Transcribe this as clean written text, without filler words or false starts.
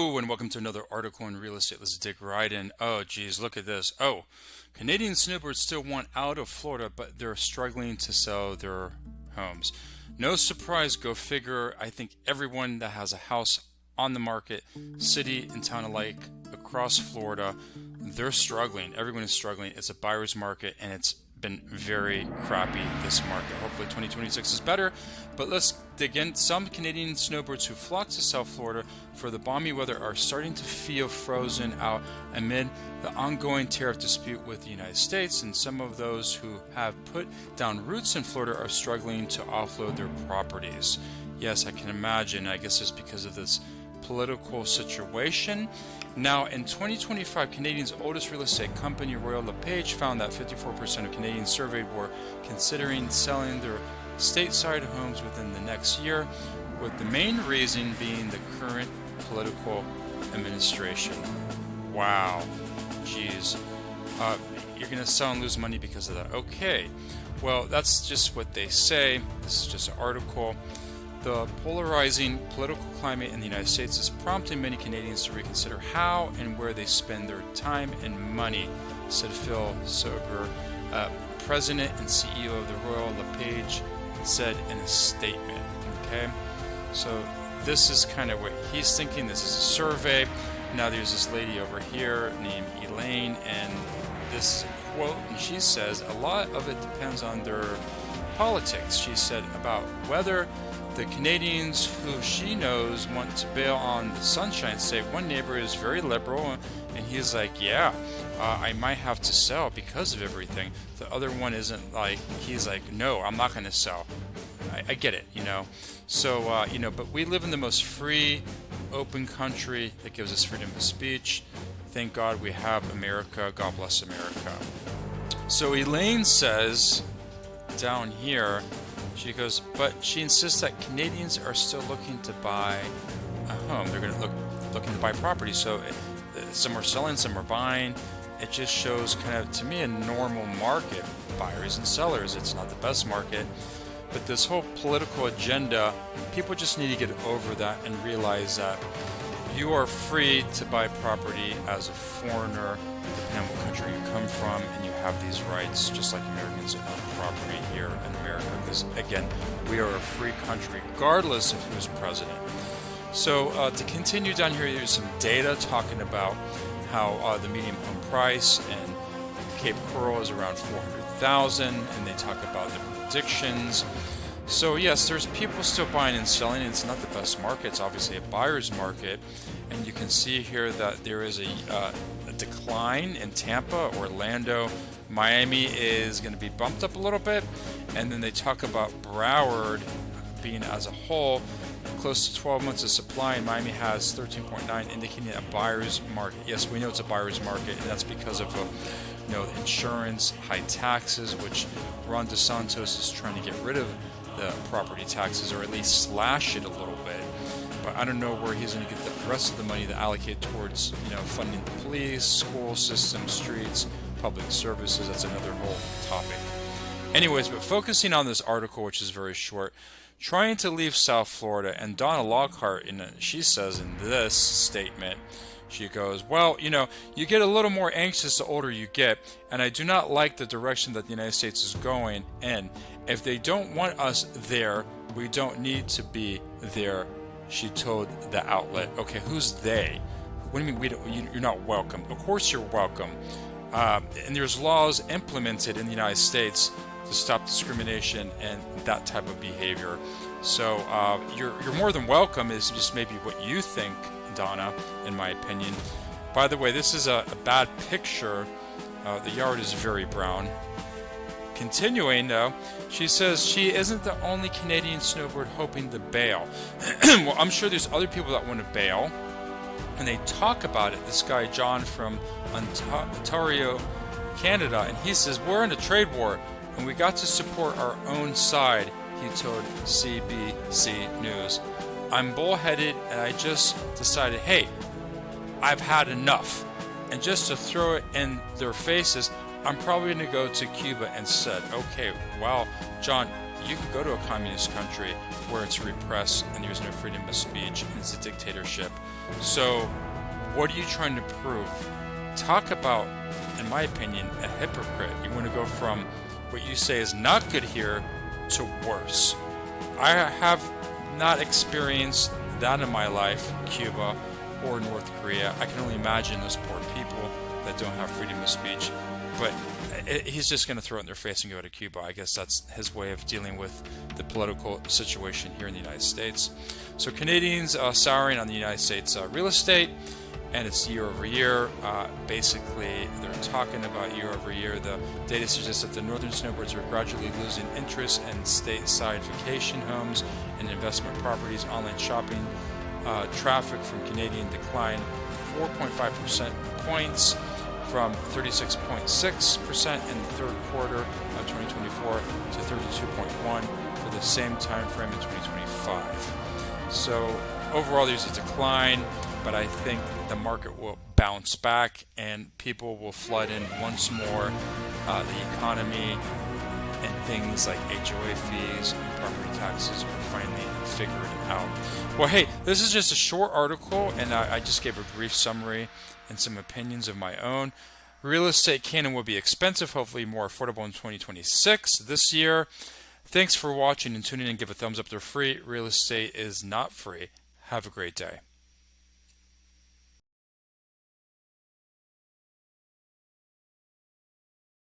And welcome to another article in real estate. Let's dig right in. Oh, geez, look at this. Oh, Canadian snowbirds still want out of Florida, but they're struggling to sell their homes. No surprise, go figure. I think everyone that has a house on the market, city and town alike, across Florida, they're struggling. Everyone is struggling. It's a buyer's market, and it's been very crappy, this market. Hopefully 2026 is better, but let's dig in. Some Canadian snowbirds who flock to South Florida for the balmy weather are starting to feel frozen out amid the ongoing tariff dispute with the United States, and some of those who have put down roots in Florida are struggling to offload their properties. Yes, I can imagine. I guess it's because of this political situation. Now, in 2025, Canadians' oldest real estate company, Realty, found that 54% of Canadians surveyed were considering selling their stateside homes within the next year, with the main reason being the current political administration. Wow. Geez. You're going to sell and lose money because of that. Okay. Well, that's just what they say. This is just an article. The polarizing political climate in the United States is prompting many Canadians to reconsider how and where they spend their time and money, said Phil Sober, President and CEO of the Royal LePage, said in a statement. Okay, so this is kind of what he's thinking. This is a survey. Now there's this lady over here named Elaine, and this is a quote, and she says a lot of it depends on their politics. She said about whether the Canadians who she knows want to bail on the Sunshine State. One neighbor is very liberal, and he's like, yeah, I might have to sell because of everything. The other one isn't like, he's like, no, I'm not going to sell. I get it, you know. So, but we live in the most free, open country that gives us freedom of speech. Thank God we have America. God bless America. So Elaine says down here, she goes, but she insists that Canadians are still looking to buy a home. They're going to looking to buy property. So some are selling, some are buying. It just shows kind of, to me, a normal market, buyers and sellers. It's not the best market. But this whole political agenda, people just need to get over that and realize that you are free to buy property as a foreigner, depending on what country you come from, and you have these rights just like Americans own property here in America. Because again, we are a free country regardless of who's president. So to continue down here, there's some data talking about how the median home price in Cape Coral is around 400,000, and they talk about the predictions. So yes, there's people still buying and selling. It's not the best market. It's obviously a buyer's market, and you can see here that there is a decline in Tampa, Orlando. Miami is going to be bumped up a little bit, and then they talk about Broward being as a whole close to 12 months of supply, and Miami has 13.9, indicating a buyer's market. Yes, we know it's a buyer's market, and that's because of insurance, high taxes, which Ron DeSantis is trying to get rid of the property taxes, or at least slash it a little bit. But I don't know where he's going to get the rest of the money to allocate towards, funding the police, school system, streets, public services. That's another whole topic. Anyways, but focusing on this article, which is very short, trying to leave South Florida, and Donna Lockhart, she says in this statement, she goes, well, you get a little more anxious the older you get, and I do not like the direction that the United States is going in. If they don't want us there, we don't need to be there, she told the outlet. Okay, who's they? What do you mean you're not welcome? Of course you're welcome. And there's laws implemented in the United States to stop discrimination and that type of behavior. So you're more than welcome, is just maybe what you think, Donna, in my opinion. By the way, this is a bad picture. The yard is very brown. Continuing, though, she says she isn't the only Canadian snowbird hoping to bail. Well, I'm sure there's other people that want to bail, and they talk about it. This guy, John from Ontario, Canada, and he says, we're in a trade war, and we got to support our own side, he told CBC News. I'm bullheaded, and I just decided, hey, I've had enough. And just to throw it in their faces, I'm probably going to go to Cuba instead. Okay, well, John, you can go to a communist country where it's repressed and there's no freedom of speech and it's a dictatorship. So what are you trying to prove? Talk about, in my opinion, a hypocrite. You want to go from what you say is not good here to worse. I have not experienced that in my life, Cuba or North Korea. I can only imagine those poor people that don't have freedom of speech. But he's just going to throw it in their face and go to Cuba. I guess that's his way of dealing with the political situation here in the United States. So Canadians souring on the United States real estate, and it's year over year. Basically, they're talking about year over year. The data suggests that the northern snowbirds are gradually losing interest in stateside vacation homes and investment properties. Online shopping traffic from Canadian declined 4.5% points from 36.6% in the third quarter of 2024 to 32.1% for the same time frame in 2025. So overall, there's a decline, but I think the market will bounce back and people will flood in once more. The economy and things like HOA fees and property taxes are finally figuring out. Well, hey, this is just a short article, and I just gave a brief summary and some opinions of my own. Real estate can and will be expensive, hopefully more affordable in 2026 this year. Thanks for watching and tuning in. Give a thumbs up. They're free. Real estate is not free. Have a great day.